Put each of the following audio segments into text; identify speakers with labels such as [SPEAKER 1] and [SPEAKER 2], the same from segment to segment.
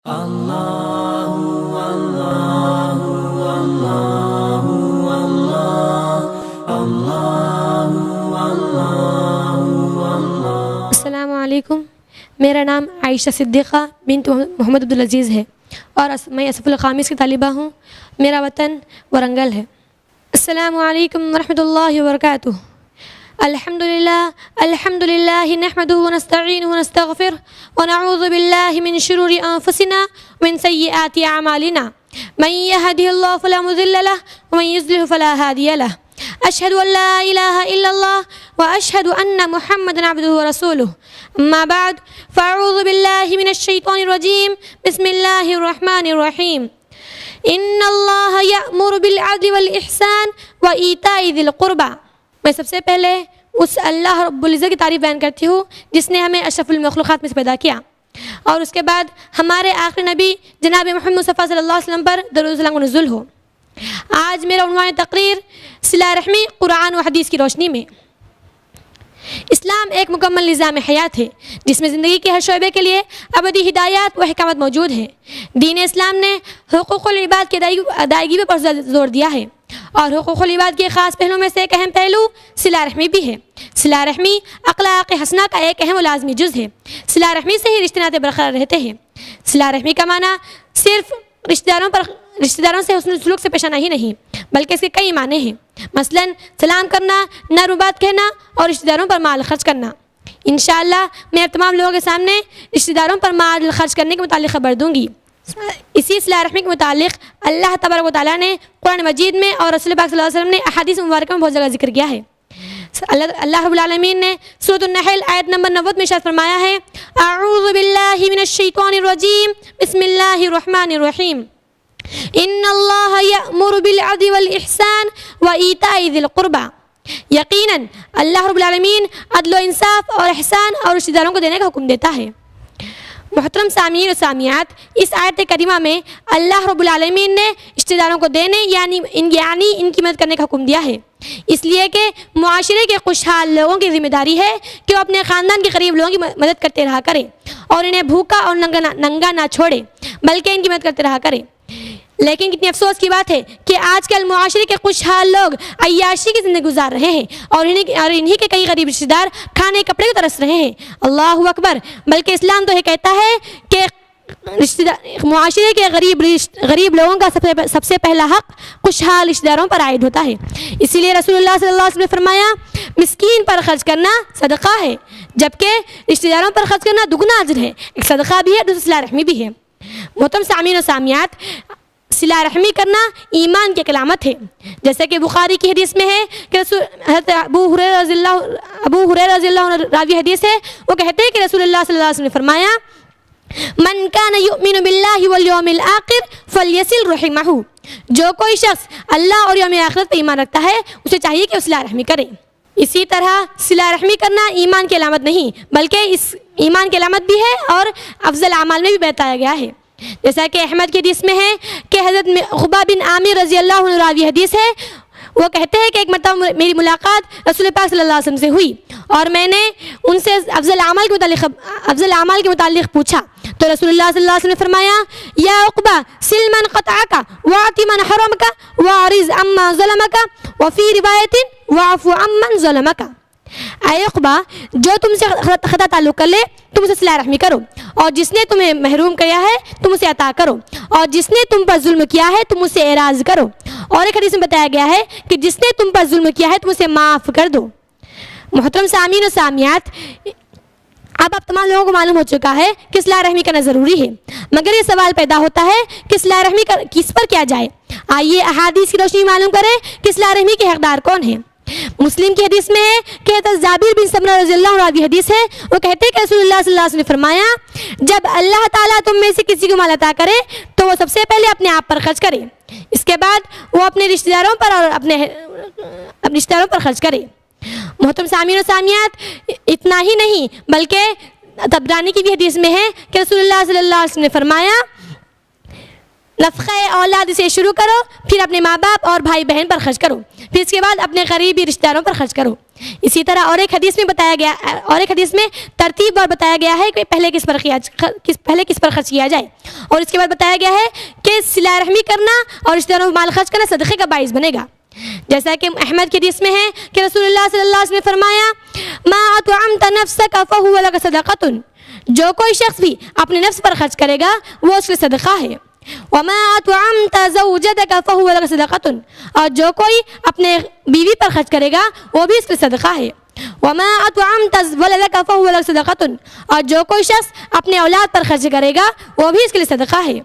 [SPEAKER 1] السلام علیکم، میرا نام عائشہ صدیقہ بنت محمد عبدالعزیز ہے اور میں اسف الخامس کی طالبہ ہوں۔ میرا وطن ورنگل ہے۔ السلام علیکم ورحمۃ اللہ وبرکاتہ۔ الحمد للہ نحمده ونستعینه ونستغفر ونعوذ باللہ من شرور انفسنا ومن سیئات اعمالنا، من يهده الله فلا مضل له ومن يضلل فلا هادي له، اشهد ان لا اله الا الله واشهد ان محمدا عبده ورسوله، اما بعد فاعوذ باللہ من الشیطان الرجیم، بسم اللہ الرحمن الرحیم۔ ان اللہ یأمر بالعدل والاحسان وایتاء ذی القربى۔ میں سب سے پہلے اس اللہ رب العزت کی تعریف بیان کرتی ہوں جس نے ہمیں اشرف المخلوقات میں سے پیدا کیا، اور اس کے بعد ہمارے آخری نبی جناب محمد مصطفیٰ صلی اللہ علیہ وسلم پر درود و سلام نزول ہو۔ آج میرا عنوان تقریر صلہ رحمی قرآن و حدیث کی روشنی میں۔ اسلام ایک مکمل نظام حیات ہے جس میں زندگی کے ہر شعبے کے لیے ابدی ہدایات و حکمت موجود ہے۔ دین اسلام نے حقوق العباد کی ادائیگی پر زور دیا ہے، اور حقوق العباد کے خاص پہلوؤں میں سے ایک اہم پہلو صلہ رحمی بھی ہے۔ صلہ رحمی اخلاق حسنہ کا ایک اہم و لازمی جز ہے۔ صلہ رحمی سے ہی رشتے ناطے برقرار رہتے ہیں۔ صلہ رحمی کا معنی صرف رشتہ داروں سے حسن سلوک سے پیش آنا ہی نہیں، بلکہ اس کے کئی معنی ہیں، مثلا سلام کرنا، نرم بات کہنا اور رشتہ داروں پر مال خرچ کرنا۔ انشاءاللہ میں تمام لوگوں کے سامنے رشتہ داروں پر مال خرچ کرنے کے متعلق خبر دوں گی۔ اسی صلہ رحمی کے متعلق اللہ تبارک و تعالیٰ نے قرآن مجید میں اور رسول پاک صلی اللہ علیہ وسلم نے احادیث مبارکہ میں بہت جگہ ذکر کیا ہے۔ اللہ رب العالمین نے سورۃ النحل آیت نمبر 90 میں ارشاد فرمایا ہے، اعوذ باللہ من الشیطان الرجیم، بسم اللہ الرحمن الرحیم، ان اللہ یأمر بالعدل والاحسان وایتاء ذی القربى۔ یقیناً اللہ رب العالمین عدل و انصاف اور احسان اور رشتہ داروں کو دینے کا حکم دیتا ہے۔ محترم سامعین و سامعات، اس آیت کریمہ میں اللہ رب العالمین نے رشتہ داروں کو دینے یعنی ان کی مدد کرنے کا حکم دیا ہے، اس لیے کہ معاشرے کے خوشحال لوگوں کی ذمہ داری ہے کہ وہ اپنے خاندان کے قریب لوگوں کی مدد کرتے رہا کریں اور انہیں بھوکا اور ننگا نہ چھوڑے، بلکہ ان کی مدد کرتے رہا کریں۔ لیکن کتنی افسوس کی بات ہے کہ آج کل معاشرے کے خوشحال لوگ عیاشی کی زندگی گزار رہے ہیں اور انہی کے کئی غریب رشتہ دار کھانے کپڑے کو ترس رہے ہیں۔ اللہ اکبر! بلکہ اسلام تو یہ کہتا ہے کہ معاشرے کے غریب لوگوں کا سب سے پہلا حق خوشحال رشتہ داروں پر عائد ہوتا ہے۔ اسی لیے رسول اللہ صلی اللہ علیہ وسلم نے فرمایا، مسکین پر خرچ کرنا صدقہ ہے، جبکہ رشتہ داروں پر خرچ کرنا دگنا اجر ہے۔ ایک صدقہ بھی ہے، دوسرا صلہ رحمی بھی ہے۔ محترم سامعین و سامعات، صلہ رحمی کرنا ایمان کی علامت ہے، جیسے کہ بخاری کی حدیث میں ہے کہ حضرت ابو ہریرہ رضی اللہ عنہ راوی حدیث ہے، وہ کہتے ہیں کہ رسول اللہ صلی اللہ علیہ وسلم نے فرمایا، من کان یؤمن باللہ والیوم الآخر فلیصل رحمہ۔ جو کوئی شخص اللہ اور یوم آخرت پر ایمان رکھتا ہے اسے چاہیے کہ وہ صلہ رحمی کرے۔ اسی طرح صلہ رحمی کرنا ایمان کی علامت نہیں بلکہ اس ایمان کی علامت بھی ہے اور افضل اعمال میں بھی بتایا گیا ہے، جیسا کہ احمد کی حدیث میں ہے کہ حضرت عقبہ بن عامر رضی اللہ عنہ راوی حدیث ہے، وہ کہتے ہیں کہ ایک مرتبہ میری ملاقات رسول پاک صلی اللہ علیہ وسلم سے ہوئی اور میں نے ان سے افضل اعمال کے متعلق پوچھا تو رسول اللہ صلی اللہ علیہ وسلم نے فرمایا، یا عقبہ سل من قطعک واعط من حرمک واعرض عمن ظلمک وفی روایت واعف عمن ظلمک۔ اے عقبہ، جو تم سے خطا تعلق کر لے تم اسے صلہ رحمی کرو، اور جس نے تمہیں محروم کیا ہے تم اسے عطا کرو، اور جس نے تم پر ظلم کیا ہے تم اسے اعراض کرو، اور ایک حدیث میں بتایا گیا ہے کہ جس نے تم پر ظلم کیا ہے تم اسے معاف کر دو۔ محترم سامعین و سامعات، اب تمام لوگوں کو معلوم ہو چکا ہے کہ صلہ رحمی کرنا ضروری ہے، مگر یہ سوال پیدا ہوتا ہے کہ صلہ رحمی کس پر کیا جائے؟ آئیے احادیث کی روشنی معلوم کریں کہ صلہ رحمی کے حقدار کون ہیں۔ مسلم کی حدیث میں ہے کہ حضرت جابر بن سمرہ رضی اللہ عنہ راوی حدیث ہے، وہ کہتے ہیں کہ رسول اللہ صلی اللہ علیہ وسلم نے فرمایا، جب اللہ تعالیٰ تم میں سے کسی کو مال عطا کرے تو وہ سب سے پہلے اپنے آپ پر خرچ کرے، اس کے بعد وہ اپنے رشتہ داروں پر اور اپنے رشتہ داروں پر خرچ کرے۔ محترم سامعین و سامعات، اتنا ہی نہیں بلکہ طبرانی کی بھی حدیث میں ہے کہ رسول اللہ صلی اللہ علیہ وسلم نے فرمایا، نفقہ اولاد سے شروع کرو، پھر اپنے ماں باپ اور بھائی بہن پر خرچ کرو، پھر اس کے بعد اپنے قریبی رشتہ داروں پر خرچ کرو۔ اسی طرح اور ایک حدیث میں ترتیب اور بتایا گیا ہے کہ پہلے کس پر خرچ کیا جائے، اور اس کے بعد بتایا گیا ہے کہ صلہ رحمی کرنا اور رشتہ داروں میں مال خرچ کرنا صدقے کا باعث بنے گا. جیسا کہ احمد کی حدیث میں ہے کہ رسول اللہ صلی اللہ علیہ وسلم نے فرمایا ما اطعمت نفسك فهو لك صدقۃ، جو کوئی شخص بھی اپنے نفس پر خرچ کرے گا وہ اس کے صدقہ ہے. وما اطعمت زوجتك فهو لك صدقۃ، اور جو کوئی اپنے بیوی پر خرچ کرے گا وہ بھی اس کے صدقہ ہے. وما اطعمت ولدك فهو لك صدقۃ، اور جو کوئی شخص اپنے اولاد پر خرچ کرے گا وہ بھی اس کے لیے صدقہ ہے.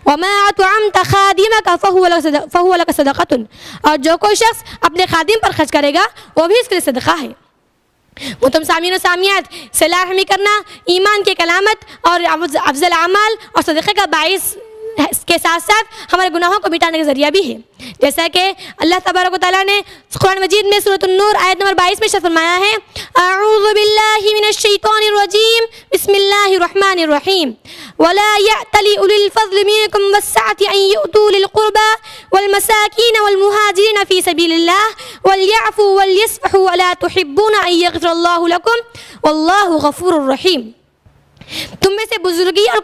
[SPEAKER 1] وما اطعمت خادمك فهو لك صدقۃ، اور جو کوئی شخص اپنے خادم پر خرچ کرے گا وہ بھی اس کے لیے صدقہ ہے. محترم سامعین و سامعات، صلہ رحمی کرنا ایمان کی علامت اور افضل اعمال اور صدقے کا باعث کے ساتھ ساتھ ہمارے گناہوں کو مٹانے کا ذریعہ بھی ہے. جیسا کہ اللہ تبارک و تعالیٰ نے قرآن مجید میں سورۃ النور آیت نمبر 22 میں فرمایا ہے اعوذ باللہ من الشیطان الرجیم بسم اللہ الرحمن الرحیم ولا يأتل أولي الفضل منكم والسعة أن يؤتوا للقربى والمساكين والمهاجرين في سبيل الله وليعفوا وليصفحوا ألا تحبون أن يغفر الله لكم والله غفور رحيم. تم میں سے بزرگی اور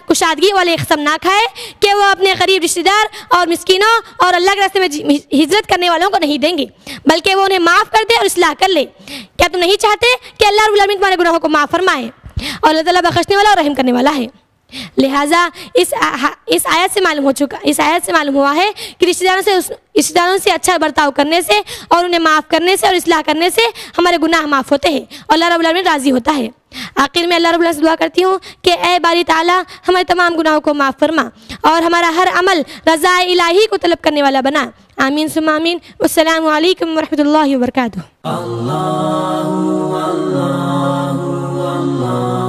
[SPEAKER 1] کشادگی والے قسم نہ کھائے کہ وہ اپنے غریب رشتہ دار اور مسکینوں اور اللہ کے راستے میں ہجرت کرنے والوں کو نہیں دیں گے، بلکہ وہ انہیں معاف کر دے اور اصلاح کر لے. کیا تم نہیں چاہتے کہ اللہ رب العالمین تمہارے گناہوں کو معاف فرمائے؟ اور اللہ تعالیٰ بخشنے والا اور رحم کرنے والا ہے. لہٰذا اس آیت سے معلوم ہوا ہے کہ رشتہ داروں سے اچھا برتاؤ کرنے سے اور انہیں معاف کرنے سے اور اصلاح کرنے سے ہمارے گناہ معاف ہوتے ہیں اور اللہ رب العالمین راضی ہوتا ہے. آخر میں اللہ رب العالمین سے دعا کرتی ہوں کہ اے باری تعالیٰ ہمارے تمام گناہوں کو معاف فرما اور ہمارا ہر عمل رضا الہی کو طلب کرنے والا بنا. آمین ثم آمین. والسلام علیکم ورحمۃ اللہ وبرکاتہ. اللہ اللہ اللہ